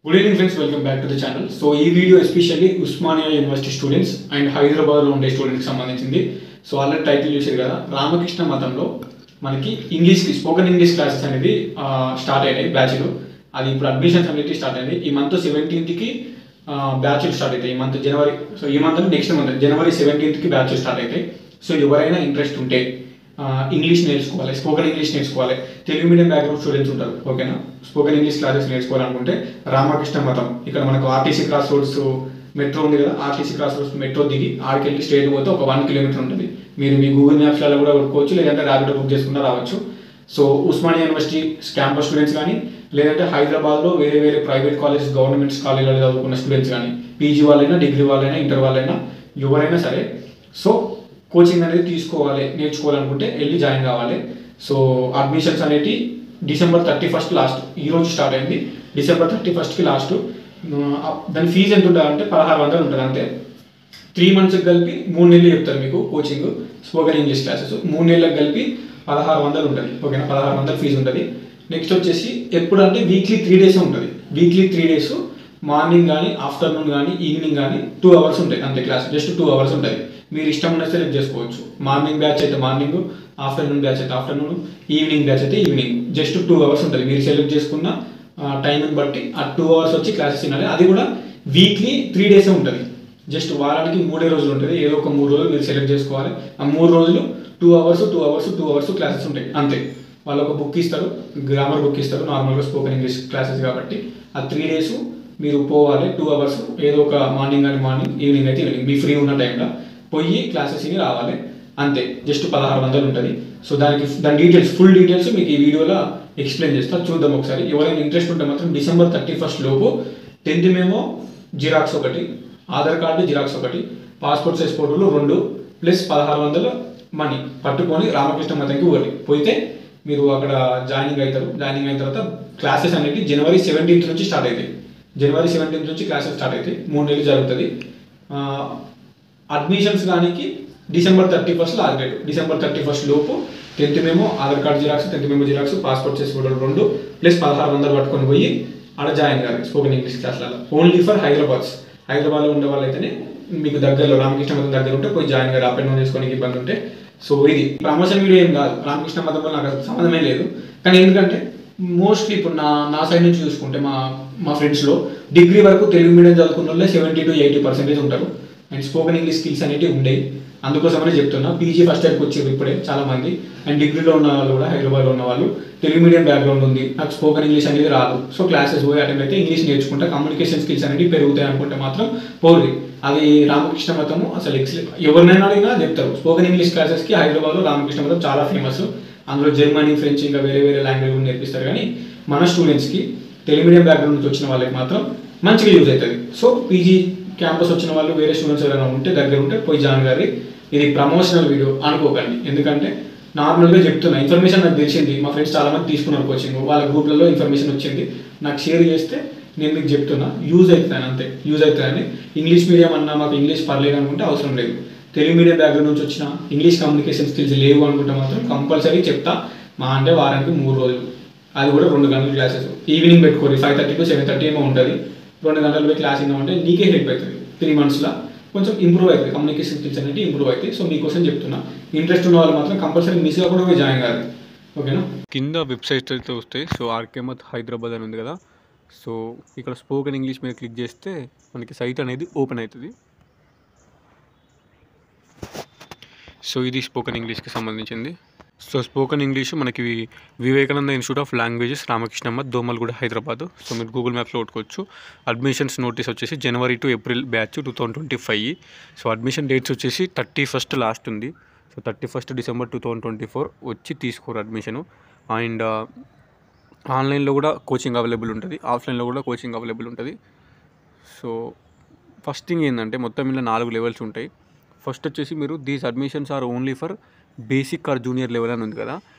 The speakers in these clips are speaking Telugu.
Good evening friends, welcome back to the channel. So ఈ video especially Osmania university students and హైదరాబాద్లో ఉండే స్టూడెంట్స్కి సంబంధించింది. సో ఆల్రెడీ టైటిల్ చూసారు కదా, రామకృష్ణ మతంలో మనకి ఇంగ్లీష్కి స్పోకెన్ ఇంగ్లీష్ క్లాసెస్ అనేది స్టార్ట్ అయినాయి బ్యాచ్లు. అది ఇప్పుడు అడ్మిషన్స్ అనేది స్టార్ట్ అయింది. ఈ మంత్ 17కి బ్యాచ్లు స్టార్ట్ అవుతాయి. ఈ మంత్ జనవరి, సో ఈ మంత్ నెక్స్ట్ మంత్ జనవరి 17కి బ్యాచ్లు స్టార్ట్ అవుతాయి. సో ఎవరైనా ఇంట్రెస్ట్ ఉంటే ఇంగ్లీష్ నేర్చుకోవాలి, స్పోకెన్ ఇంగ్లీష్ నేర్చుకోవాలి, తెలుగు మీడియం బ్యాక్గ్రౌండ్ స్టూడెంట్స్ ఉంటారు, ఓకేనా. స్పోకెన్ ఇంగ్లీష్ క్లాసెస్ నేర్చుకోవాలనుకుంటే రామకృష్ణ మతం ఇక్కడ మనకు ఆర్టీసీ క్రాస్ రోడ్స్ మెట్రో ఉంది కదా, ఆర్టీసీ క్రాస్ రోడ్స్ మెట్రో దిగి ఆడికెళ్ళి స్ట్రేట్ పోతే ఒక 1 కిలోమీటర్ ఉంటుంది. మీరు మీ గూగుల్ మ్యాప్స్లలో కూడా కొట్టుకోవచ్చు, లేదంటే ర్యాపిడో బుక్ చేసుకున్నా రావచ్చు. So Osmania university campus students కానీ, లేదంటే హైదరాబాద్లో వేరే వేరే ప్రైవేట్ కాలేజెస్, గవర్నమెంట్స్ కాలేజీలో చదువుకున్న స్టూడెంట్స్ కానీ, పీజీ వాళ్ళైనా, డిగ్రీ వాళ్ళైనా, ఇంటర్ వాళ్ళైనా, ఎవరైనా సరే సో కోచింగ్ అనేది తీసుకోవాలి, నేర్చుకోవాలనుకుంటే వెళ్ళి జాయిన్ కావాలి. సో అడ్మిషన్స్ అనేవి December 31 లాస్ట్, ఈరోజు స్టార్ట్ అయింది. December 31కి లాస్ట్. దాని ఫీజు ఎంత ఉంటుందంటే 1600 ఉంటుంది అంతే. 3 మంత్స్కి కలిపి 3 నెలలు చెప్తారు మీకు కోచింగ్, స్పోకెన్ ఇంగ్లీష్ క్లాసెస్ 3 నెలలకు కలిపి 1600 ఉంటుంది, ఓకేనా. 1600 ఫీజు ఉంటుంది. నెక్స్ట్ వచ్చేసి ఎప్పుడు అంటే వీక్లీ 3 డేస్ ఉంటుంది. వీక్లీ 3 డేస్ మార్నింగ్ కానీ, ఆఫ్టర్నూన్ కానీ, ఈవినింగ్ కానీ 2 అవర్స్ ఉంటాయి అంతే. క్లాస్ జస్ట్ 2 అవర్స్ ఉంటుంది. మీరు ఇష్టం ఉన్న సెలెక్ట్ చేసుకోవచ్చు. మార్నింగ్ బ్యాచ్ అయితే మార్నింగ్, ఆఫ్టర్నూన్ బ్యాచ్ అయితే ఆఫ్టర్నూన్, ఈవినింగ్ బ్యాచ్ అయితే ఈవినింగ్. జస్ట్ 2 అవర్స్ ఉంటుంది. మీరు సెలెక్ట్ చేసుకున్న టైంని బట్టి ఆ 2 అవర్స్ వచ్చి క్లాసెస్ వినాలి. అది కూడా వీక్లీ 3 డేసే ఉంటుంది. జస్ట్ వారానికి 3 రోజులు ఉంటుంది. ఏదో ఒక 3 రోజులు మీరు సెలెక్ట్ చేసుకోవాలి. ఆ 3 రోజులు 2 అవర్స్ 2 అవర్స్ 2 అవర్స్ క్లాసెస్ ఉంటాయి అంతే. వాళ్ళు ఒక బుక్ ఇస్తారు, గ్రామర్ బుక్ ఇస్తారు, నార్మల్గా స్పోకెన్ ఇంగ్లీష్ క్లాసెస్ కాబట్టి. ఆ 3 డేస్ మీరు పోవాలి. 2 అవర్స్ ఏదో ఒక మార్నింగ్ కానీ మార్నింగ్, ఈవినింగ్ అయితే ఈవినింగ్, మీ ఫ్రీ ఉన్న టైంలో పోయి క్లాసెస్ ఇని రావాలి అంతే. జస్ట్ 1600 ఉంటుంది. సో దాని డీటెయిల్స్, ఫుల్ డీటెయిల్స్ మీకు ఈ వీడియోలో ఎక్స్ప్లెయిన్ చేస్తా, చూద్దాం ఒకసారి. ఎవరైనా ఇంట్రెస్ట్ ఉంటే మాత్రం December 31 లోపు 10th మేమో జిరాక్స్ ఒకటి, ఆధార్ కార్డు జిరాక్స్ ఒకటి, పాస్పోర్ట్ సైజ్ ఫోటోలు 2 ప్లస్ 1600 మనీ పట్టుకొని రామకృష్ణ మతంకి పోయితే మీరు అక్కడ జాయినింగ్ అవుతారు. జాయినింగ్ అయిన తర్వాత క్లాసెస్ అనేవి January 17th నుంచి స్టార్ట్ అవుతాయి. January 17th నుంచి క్లాసెస్ స్టార్ట్ అవుతాయి. 3 నెలలు జరుగుతుంది. అడ్మిషన్స్ దానికి December 31 లాస్ట్ డేట్. December 31 లోపు 10th మేమో ఆధార్ కార్డు జిరాక్స్, 10th మేమో జిరాక్స్, పాస్పోర్ట్ సైజ్ ఫోటోలు 2 ప్లస్ 1600 పట్టుకొని పోయి ఆడ జాయిన్ కాదు స్పోకెన్ ఇంగ్లీష్ క్లాస్లలో. ఓన్లీ ఫర్ హైదరాబాద్లో ఉండే వాళ్ళైతేనే, మీకు దగ్గరలో రామకృష్ణ మతం దగ్గర ఉంటే పోయి జాయిన్ గారు, అప్ అండ్ డౌన్ చేసుకోనికి ఇబ్బంది ఉంటే. సో ఇది ప్రమోషన్ వీడియో ఏం కాదు, రామకృష్ణ మతం వల్ల నాకు సంబంధమే లేదు. కానీ ఎందుకంటే మోస్ట్లీ ఇప్పుడు నా సైడ్ నుంచి చూసుకుంటే మా ఫ్రెండ్స్లో డిగ్రీ వరకు తెలుగు మీడియం చదువుకున్న వాళ్ళే 70 to 80% ఉంటారు. అండ్ స్పోకెన్ ఇంగ్లీష్ స్కిల్స్ అనేవి ఉండేవి. అందుకోసమనే చెప్తున్నా. పీజీ ఫస్ట్ ఇయర్కి వచ్చారు ఇప్పుడే చాలామంది. అండ్ డిగ్రీలో ఉన్న వాళ్ళు కూడా, హైదరాబాద్లో ఉన్న వాళ్ళు తెలుగు మీడియం బ్యాక్గ్రౌండ్ ఉంది, నాకు స్పోకెన్ ఇంగ్లీష్ అనేది రాదు. సో క్లాసెస్ పోయి అటెండ్ అయితే ఇంగ్లీష్ నేర్చుకుంటే కమ్యూనికేషన్ స్కిల్స్ అనేవి పెరుగుతాయి అనుకుంటే మాత్రం పోరు. అది రామకృష్ణ మతము అసలు ఎవరినైనా అడిగినా చెప్తారు. స్పోకెన్ ఇంగ్లీష్ క్లాసెస్కి హైదరాబాద్లో రామకృష్ణ మతం చాలా ఫేమస్. అందులో జర్మనీ, ఫ్రెంచ్, ఇంకా వేరే వేరే లాంగ్వేజ్ కూడా నేర్పిస్తారు. కానీ మన స్టూడెంట్స్కి తెలుగు మీడియం బ్యాక్గ్రౌండ్ నుంచి వచ్చిన వాళ్ళకి మాత్రం మంచిగా యూజ్ అవుతుంది. సో పీజీ క్యాంపస్ వచ్చిన వాళ్ళు, వేరే స్టూడెంట్స్ ఎవరైనా ఉంటే దగ్గర ఉంటే పోయి జాయిన్ గారి. ఇది ప్రమోషనల్ వీడియో అనుకోకండి, ఎందుకంటే నార్మల్గా చెప్తున్నా. ఇన్ఫర్మేషన్ నాకు తెలిసింది, మా ఫ్రెండ్స్ చాలామంది తీసుకున్నారు కోచింగ్, వాళ్ళ గ్రూప్లలో ఇన్ఫర్మేషన్ వచ్చింది, నాకు షేర్ చేస్తే నేను మీకు చెప్తున్నా. యూజ్ అవుతాను అంతే, యూజ్ అవుతాయని. ఇంగ్లీష్ మీడియం అన్నా మాకు ఇంగ్లీష్ పర్లేదు అనుకుంటే అవసరం లేదు. తెలుగు మీడియం బ్యాక్గ్రౌండ్ నుంచి వచ్చిన ఇంగ్లీష్ కమ్యూనికేషన్ స్కిల్స్ లేవు అనుకుంటే మాత్రం కంపల్సరీ చెప్తా. మా అంటే వారానికి 3 రోజులు, అది కూడా 2 గంటల క్లాసెస్. ఈవినింగ్ పెట్టుకోండి, 5:30 to 7:30 ఏమో ఉంటుంది. 2 గంటలు పోయి క్లాస్ ఇద్దామంటే నీకే హెల్ప్ అవుతుంది. 3 monthsలో కొంచెం ఇంప్రూవ్ అవుతుంది, కమ్యూనికేషన్ స్కిల్స్ అనేది ఇంప్రూవ్ అవుతాయి. సో మీకోసం చెప్తున్నా. ఇంట్రెస్ట్ ఉన్న వాళ్ళు మాత్రం కంపల్సరీ మిస్ కాకుండా పోయి జాయిన్ కాదు, ఓకేనా. కింద వెబ్సైట్ అయితే వస్తాయి. సో ఆర్కేమత్ హైదరాబాద్ అని ఉంది కదా, సో ఇక్కడ స్పోకెన్ ఇంగ్లీష్ మీద క్లిక్ చేస్తే మనకి సైట్ అనేది ఓపెన్ అవుతుంది. సో ఇది స్పోకెన్ ఇంగ్లీష్కి సంబంధించింది. సో స్పోకెన్ ఇంగ్లీష్ మనకి Vivekananda institute of languages, Ramakrishna మత్, దోమల్గూడ, హైదరాబాద్. సో మీరు గూగుల్ మ్యాప్లో కొట్టుకోవచ్చు. అడ్మిషన్స్ నోటీస్ వచ్చేసి January to April batch 2025. So admission dates వచ్చేసి 31 లాస్ట్ ఉంది. సో 31 December 2024 వచ్చి తీసుకోరు అడ్మిషను. అండ్ ఆన్లైన్లో కూడా కోచింగ్ అవైలబుల్ ఉంటుంది, ఆఫ్లైన్లో కూడా కోచింగ్ అవైలబుల్ ఉంటుంది. సో ఫస్ట్ థింగ్ ఏంటంటే మొత్తం ఇలా 4 లెవెల్స్ ఉంటాయి. ఫస్ట్ వచ్చేసి మీరు these admissions are only for basic or junior level అని ఉంది కదా.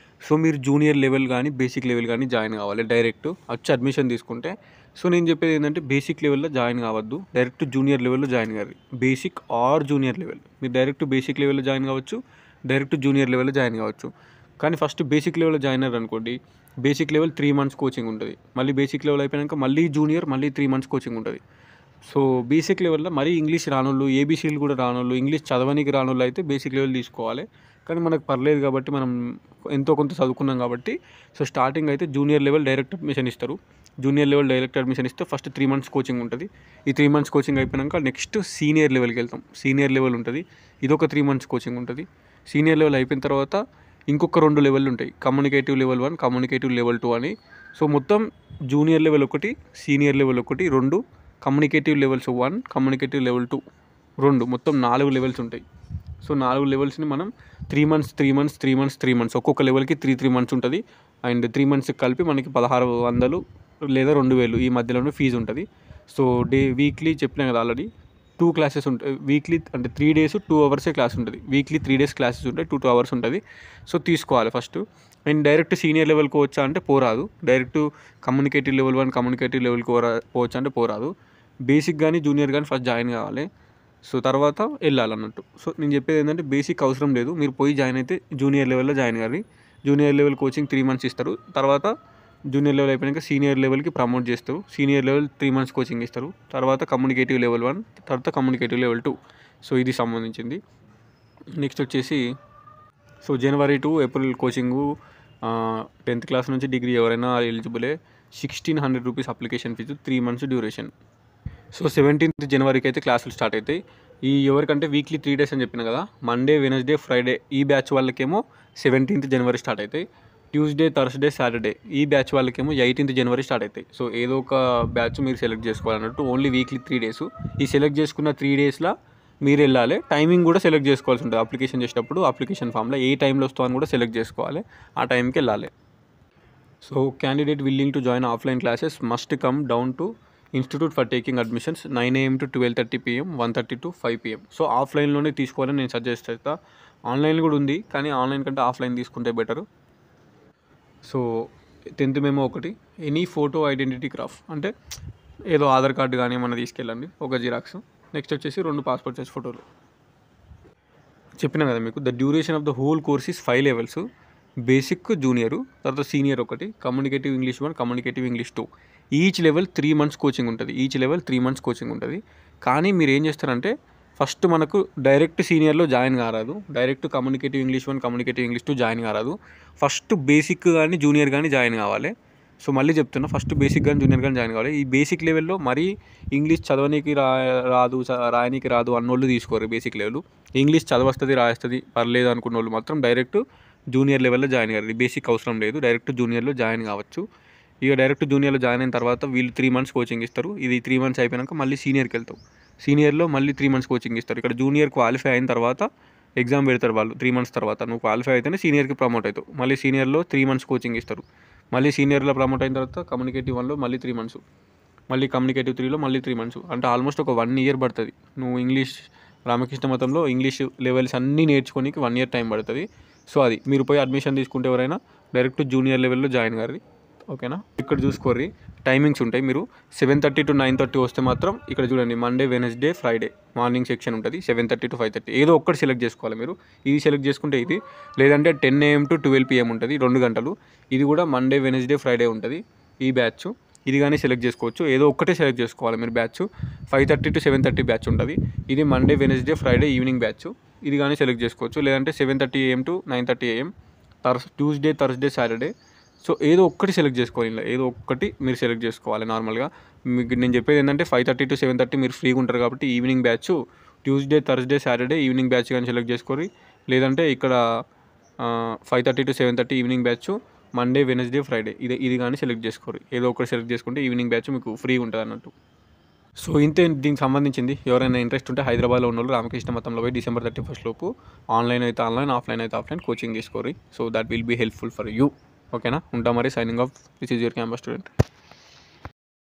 సో మీరు జూనియర్ లెవెల్ కానీ, బేసిక్ లెవెల్ కానీ జాయిన్ కావాలి. డైరెక్ట్ వచ్చి అడ్మిషన్ తీసుకుంటే, సో నేను చెప్పేది ఏంటంటే బేసిక్ లెవెల్లో జాయిన్ కావద్దు, డైరెక్ట్ జూనియర్ లెవెల్లో జాయిన్ కావాలి. బేసిక్ ఆర్ జూనియర్ లెవెల్, మీరు డైరెక్ట్ బేసిక్ లెవెల్లో జాయిన్ కావచ్చు, డైరెక్ట్ జూనియర్ లెవెల్లో జాయిన్ కావచ్చు. కానీ ఫస్ట్ బేసిక్ లెవెల్లో జాయిన్ అయ్యారు అనుకోండి, బేసిక్ లెవెల్ 3 మంత్స్ కోచింగ్ ఉంటుంది. మళ్ళీ బేసిక్ లెవెల్ అయిపోయాక మళ్ళీ జూనియర్ మళ్ళీ 3 మంత్స్ కోచింగ్ ఉంటుంది. సో బేసిక్ లెవెల్లో మరీ ఇంగ్లీష్ రానోళ్ళు, ఏబీసీలు కూడా రానోళ్ళు, ఇంగ్లీష్ చదవనికి రానోళ్ళు అయితే బేసిక్ లెవెల్ తీసుకోవాలి. కానీ మనకు పర్లేదు కాబట్టి మనం ఎంతో కొంత చదువుకున్నాం కాబట్టి సో స్టార్టింగ్ అయితే జూనియర్ లెవెల్ డైరెక్ట్ అడ్మిషన్ ఇస్తారు. జూనియర్ లెవెల్ డైరెక్ట్ అడ్మిషన్ ఇస్తే ఫస్ట్ 3 మంత్స్ కోచింగ్ ఉంటుంది. ఈ 3 మంత్స్ కోచింగ్ అయిపోయాక నెక్స్ట్ సీనియర్ లెవెల్కి వెళ్తాం. సీనియర్ లెవెల్ ఉంటుంది, ఇదొక 3 మంత్స్ కోచింగ్ ఉంటుంది. సీనియర్ లెవెల్ అయిపోయిన తర్వాత ఇంకొక 2 లెవెల్ ఉంటాయి, కమ్యూనికేటివ్ లెవెల్ 1, కమ్యూనికేటివ్ లెవెల్ 2 అని. సో మొత్తం junior level 1, senior level 1, 2 communicative levels 1, communicative level 2, 2 మొత్తం 4 లెవెల్స్ ఉంటాయి. సో 4 లెవెల్స్ని మనం 3 మంత్స్ 3 మంత్స్ 3 మంత్స్ 3 మంత్స్ ఒక్కొక్క లెవెల్కి 3 మంత్స్ ఉంటుంది. అండ్ 3 మంత్స్కి కలిపి మనకి 1600 లేదా 2000 ఈ మధ్యలోనే ఫీజు ఉంటుంది. సో వీక్లీ చెప్పినా కదా ఆల్రెడీ 2 క్లాసెస్ ఉంటాయి. వీక్లీ అంటే 3 డేస్ 2 అవర్సే క్లాస్ ఉంటుంది. వీక్లీ 3 డేస్ క్లాసెస్ ఉంటాయి, 2 అవర్స్ ఉంటుంది. సో తీసుకోవాలి ఫస్ట్. అండ్ డైరెక్ట్ సీనియర్ లెవెల్కి వచ్చా అంటే పోరాదు. డైరెక్ట్ కమ్యూనికేటివ్ లెవెల్ 1, కమ్యూనికేటివ్ లెవెల్కి పోవచ్చు అంటే పోరాదు. బేసిక్ కానీ జూనియర్ కానీ ఫస్ట్ జాయిన్ కావాలి. సో తర్వాత వెళ్ళాలన్నట్టు. సో నేను చెప్పేది ఏంటంటే బేసిక్ అవసరం లేదు, మీరు పోయి జాయిన్ అయితే జూనియర్ లెవెల్లో జాయిన్ కావాలి. జూనియర్ లెవెల్ కోచింగ్ 3 మంత్స్ ఇస్తారు. తర్వాత జూనియర్ లెవెల్ అయిపోయాక సీనియర్ లెవెల్కి ప్రమోట్ చేస్తారు. సీనియర్ లెవెల్ 3 మంత్స్ కోచింగ్ ఇస్తారు. తర్వాత కమ్యూనికేటివ్ లెవెల్ 1, తర్వాత కమ్యూనికేటివ్ లెవెల్ 2. సో ఇది సంబంధించింది. నెక్స్ట్ వచ్చేసి so January to April coaching 10th class నుంచి డిగ్రీ ఎవరైనా ఎలిజిబులే. 1600 rupees application fee, 3 months duration. So 17th జనవరికి అయితే క్లాసులు స్టార్ట్ అవుతాయి. ఈ ఎవరికంటే వీక్లీ 3 డేస్ అని చెప్పిన కదా, మండే, వెనస్డే, ఫ్రైడే ఈ బ్యాచ్ వాళ్ళకేమో 17th జనవరి స్టార్ట్ అవుతాయి. ట్యూస్డే, థర్స్డే, సాటర్డే ఈ బ్యాచ్ వాళ్ళకేమో 18th జనవరి స్టార్ట్ అవుతాయి. సో ఏదో ఒక బ్యాచ్ మీరు సెలెక్ట్ చేసుకోవాలన్నట్టు. Only weekly 3 days. ఈ సెలెక్ట్ చేసుకున్న 3 డేస్లో మీరు వెళ్ళాలి. టైమింగ్ కూడా సెలెక్ట్ చేసుకోవాల్సి ఉంటుంది. అప్లికేషన్ చేసేటప్పుడు అప్లికేషన్ ఫామ్లో ఏ టైంలో వస్తామని కూడా సెలెక్ట్ చేసుకోవాలి. ఆ టైంకి వెళ్ళాలి. So candidate willing to join offline classes must come down to institute for taking admissions 9 AM to 12:30 PM, 1:30 to 5 PM. So ఆఫ్లైన్లోనే తీసుకోవాలని నేను సజెస్ట్ చేస్తా. ఆన్లైన్ కూడా ఉంది, కానీ ఆన్లైన్ కంటే ఆఫ్లైన్ తీసుకుంటే బెటరు. సో 10th మెమో ఒకటి, ఎనీ ఫోటో ఐడెంటిటీ క్రాఫ్ అంటే ఏదో ఆధార్ కార్డు కానీ ఏమన్నా తీసుకెళ్ళండి, ఒక జిరాక్స్. నెక్స్ట్ వచ్చేసి 2 పాస్పోర్ట్ సైజ్ ఫోటోలు. చెప్పినా కదా మీకు, the duration of the whole course is 5 levels. Basic, junior, తర్వాత సీనియర్ ఒకటి, communicative English 1, communicative English 2. Each level 3 months coaching ఉంటుంది. ఈచ్ లెవెల్ 3 మంత్స్ కోచింగ్ ఉంటుంది. కానీ మీరు ఏం చేస్తారంటే ఫస్ట్ మనకు డైరెక్ట్ సీనియర్లో జాయిన్ కారాదు, direct communicative English 1, communicative English 2 join కారాదు. ఫస్ట్ బేసిక్ కానీ జూనియర్ కానీ జాయిన్ కావాలి. సో మళ్ళీ చెప్తున్నా, ఫస్ట్ బేసిక్ కానీ జూనియర్ కానీ జాయిన్ కావాలి. ఈ బేసిక్ లెవెల్లో మరీ ఇంగ్లీష్ చదవనీకి రాయనీకి రాదు అన్నోళ్ళు తీసుకోరు. బేసిక్ లెవెల్ ఇంగ్లీష్ చదవస్తుంది, రాస్తుంది, పర్లేదు అనుకున్న వాళ్ళు మాత్రం డైరెక్ట్ జూనియర్ లెవెల్లో జాయిన్ కావాలి. బేసిక్ అవసరం లేదు, డైరెక్ట్ జూనియర్లో జాయిన్ కావచ్చు. ఇక డైరెక్ట్ జూనియర్లో జాయిన్ అయిన తర్వాత వీళ్ళు 3 మంత్స్ కోచింగ్ ఇస్తారు. ఇది 3 మంత్స్ అయిపోయాక మళ్ళీ సీనియర్కి వెళ్తావు. సీనియర్లో మళ్ళీ 3 మంత్స్ కోచింగ్ ఇస్తారు. ఇక్కడ జూనియర్ క్వాలిఫై అయిన తర్వాత ఎగ్జామ్ పెడతారు వాళ్ళు. 3 మంత్స్ తర్వాత నువ్వు క్వాలిఫై అయితేనే సీనియర్కి ప్రమోట్ అవుతావు. మళ్ళీ సీనియర్లో 3 మంత్స్ కోచింగ్ ఇస్తారు. మళ్ళీ సీనియర్లో ప్రమోట్ అయిన తర్వాత కమ్యూనికేటివ్ 1లో మళ్ళీ 3 మంత్స్, మళ్ళీ కమ్యూనికేటివ్ 3లో మళ్ళీ 3 మంత్స్. అంటే ఆల్మోస్ట్ ఒక 1 year పడుతుంది. నువ్వు ఇంగ్లీష్ రామకృష్ణ మతంలో ఇంగ్లీష్ లెవెల్స్ అన్నీ నేర్చుకోనికి 1 year టైం పడుతుంది. సో అది మీరు పోయి అడ్మిషన్ తీసుకుంటే ఎవరైనా డైరెక్ట్ జూనియర్ లెవెల్లో జాయిన్ కారు. ఓకేనా? ఇక్కడ చూసుకోర్రి, టైమింగ్స్ ఉంటాయి. మీరు 7:30 to 9:30 వస్తే మాత్రం ఇక్కడ చూడండి, Monday, Wednesday, Friday morning section ఉంటుంది. 7:30 to 5:30 ఏదో ఒక్కటి సెలెక్ట్ చేసుకోవాలి మీరు. ఇది సెలెక్ట్ చేసుకుంటే ఇది, లేదంటే 10 AM to 12 PM ఉంటుంది, 2 గంటలు. ఇది కూడా మండే, వెనస్డే, ఫ్రైడే ఉంటుంది ఈ బ్యాచ్. ఇది కానీ సెలెక్ట్ చేసుకోవచ్చు. ఏదో ఒక్కటే సెలెక్ట్ చేసుకోవాలి మీరు. బ్యాచ్ 5:30 to 7:30 బ్యాచ్ ఉంటుంది. ఇది Monday, Wednesday, Friday evening batch. ఇది కానీ సెలెక్ట్ చేసుకోవచ్చు. లేదంటే 7:30 AM to 9:30 AM Tuesday, Thursday, Saturday. So ఏదో ఒక్కటి సెలెక్ట్ చేసుకోవాలి. ఇలా ఏదో ఒక్కటి మీరు సెలెక్ట్ చేసుకోవాలి. నార్మల్గా మీకు నేను చెప్పేది ఏంటంటే 5:30 to 7:30 మీరు ఫ్రీగా ఉంటారు కాబట్టి evening batch Tuesday, Thursday, Saturday evening batch కానీ సెలెక్ట్ చేసుకోవాలి. లేదంటే ఇక్కడ 5:30 to 7:30 evening batch Monday, Wednesday, Friday ఇది కానీ సెలెక్ట్ చేసుకోవాలి. ఏదో ఒకటి సెలెక్ట్ చేసుకుంటే ఈవినింగ్ బ్యాచ్ మీకు ఫ్రీగా ఉంటుంది అన్నట్టు. సో ఇంతే దీనికి సంబంధించింది. ఎవరైనా ఇంట్రెస్ట్ ఉంటే హైదరాబాద్లో ఉన్న వాళ్ళు రామకృష్ణ మతంలో పోయి December 31 లోపు ఆన్లైన్ అయితే ఆన్లైన్, ఆఫ్లైన్ అయితే ఆఫ్లైన్ కోచింగ్ తీసుకోరు. So that will be helpful for you. ఓకేనా? ఉంటా మరి. Signing off. This is your campus student.